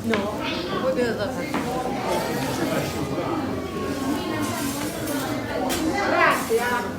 No, poi vedo da fare. Grazie.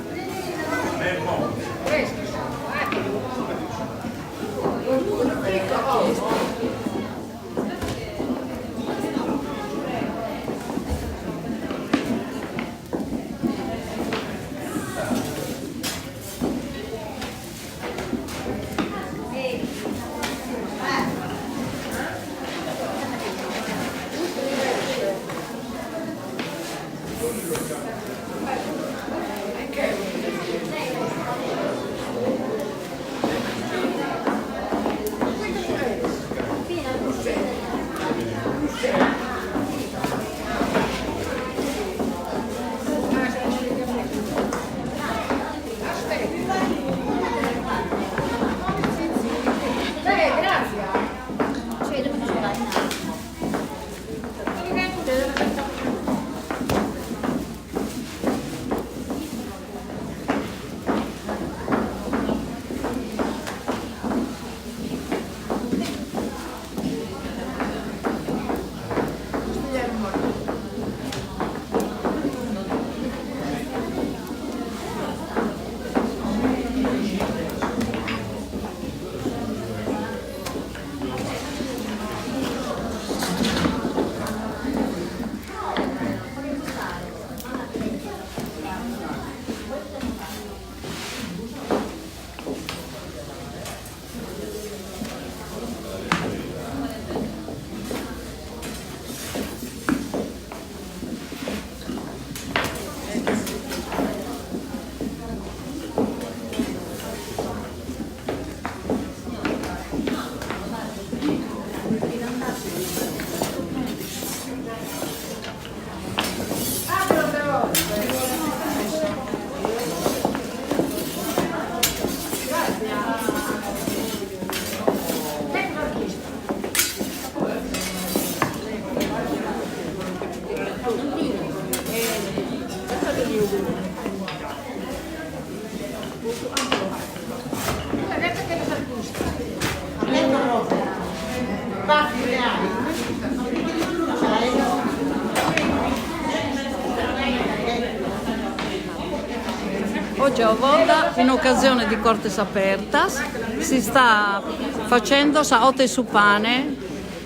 Oggi a Voda, in occasione di Cortes Apertas, si sta facendo saote su pane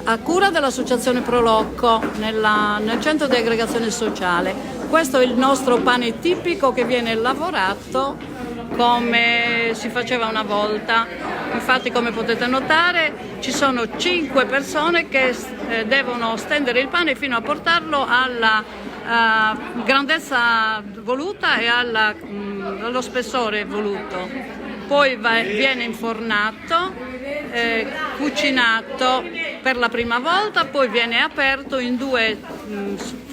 a cura dell'associazione Prolocco nel centro di aggregazione sociale. Questo è il nostro pane tipico che viene lavorato come si faceva una volta. Infatti, come potete notare, ci sono 5 persone che devono stendere il pane fino a portarlo alla grandezza voluta e allo spessore voluto. Poi viene infornato, cucinato per la prima volta, poi viene aperto in 2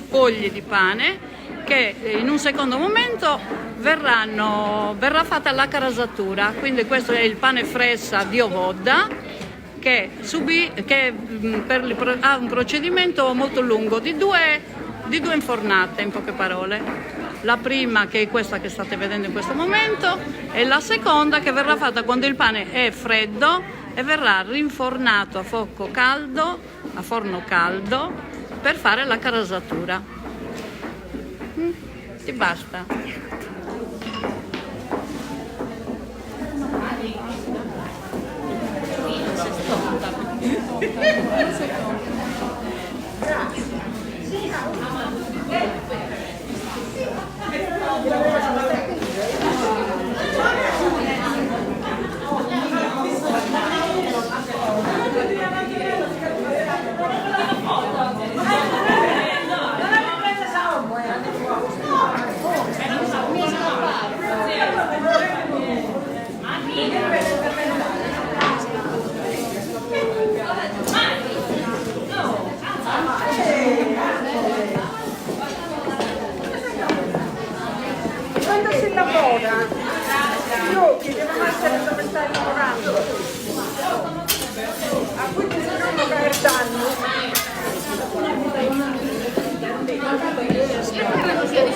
fogli di pane che in un secondo momento verrà fatta la carasatura. Quindi questo è il pane fressa di Ovoda che ha un procedimento molto lungo di due infornate, in poche parole. La prima, che è questa che state vedendo in questo momento, e la seconda che verrà fatta quando il pane è freddo e verrà rinfornato a fuoco caldo, a forno caldo, per fare la carasatura. Ti basta. Io chiedevo essere dove stai lavorando. A quindi se non lo cae il danno. Spero che non sia di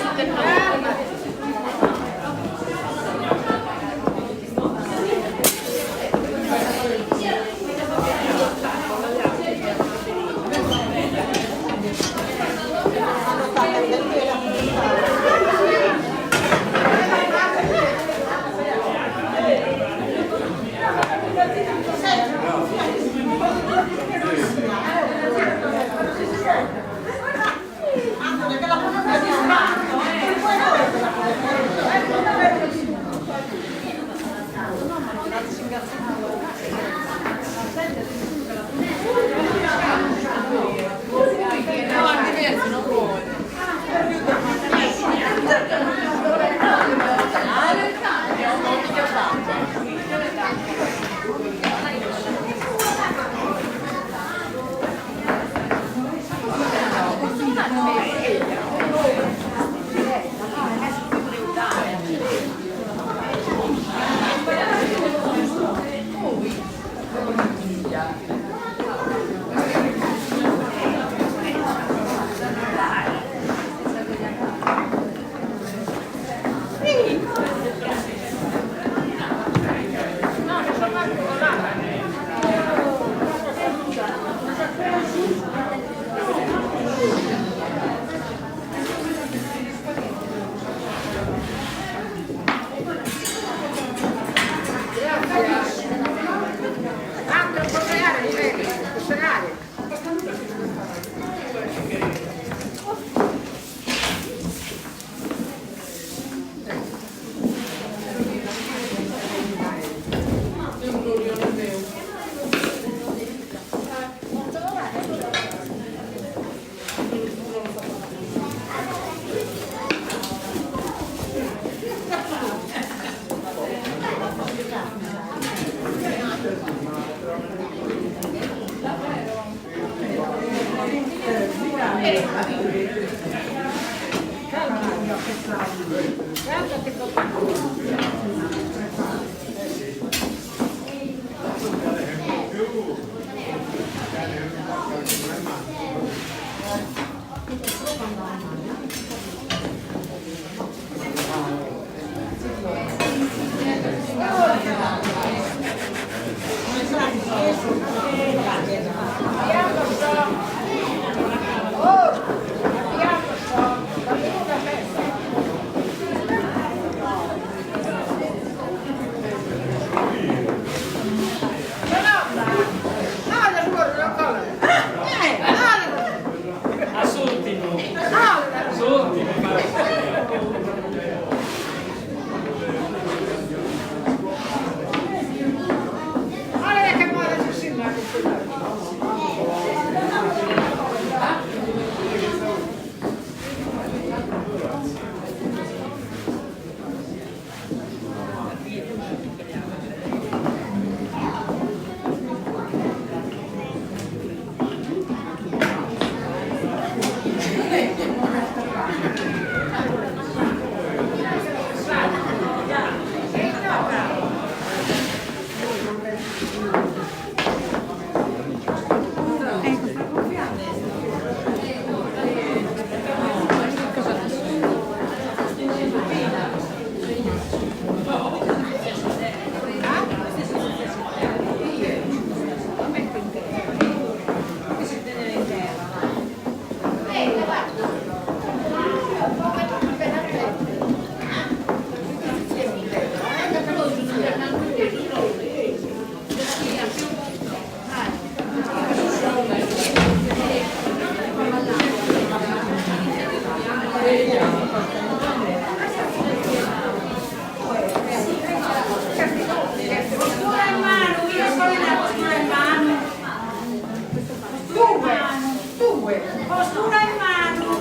Postura in mano,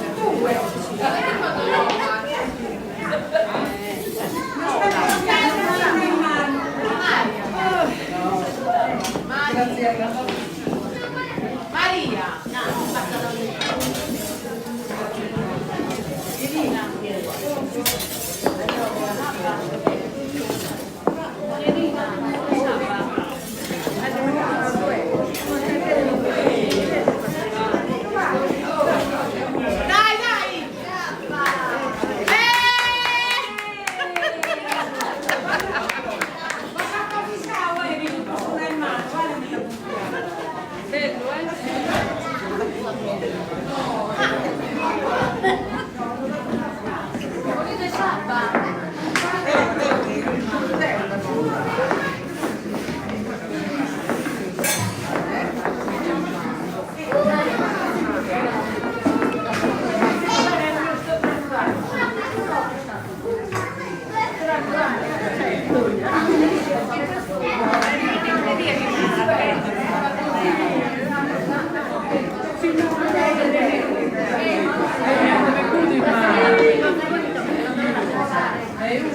Maria,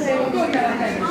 Sei un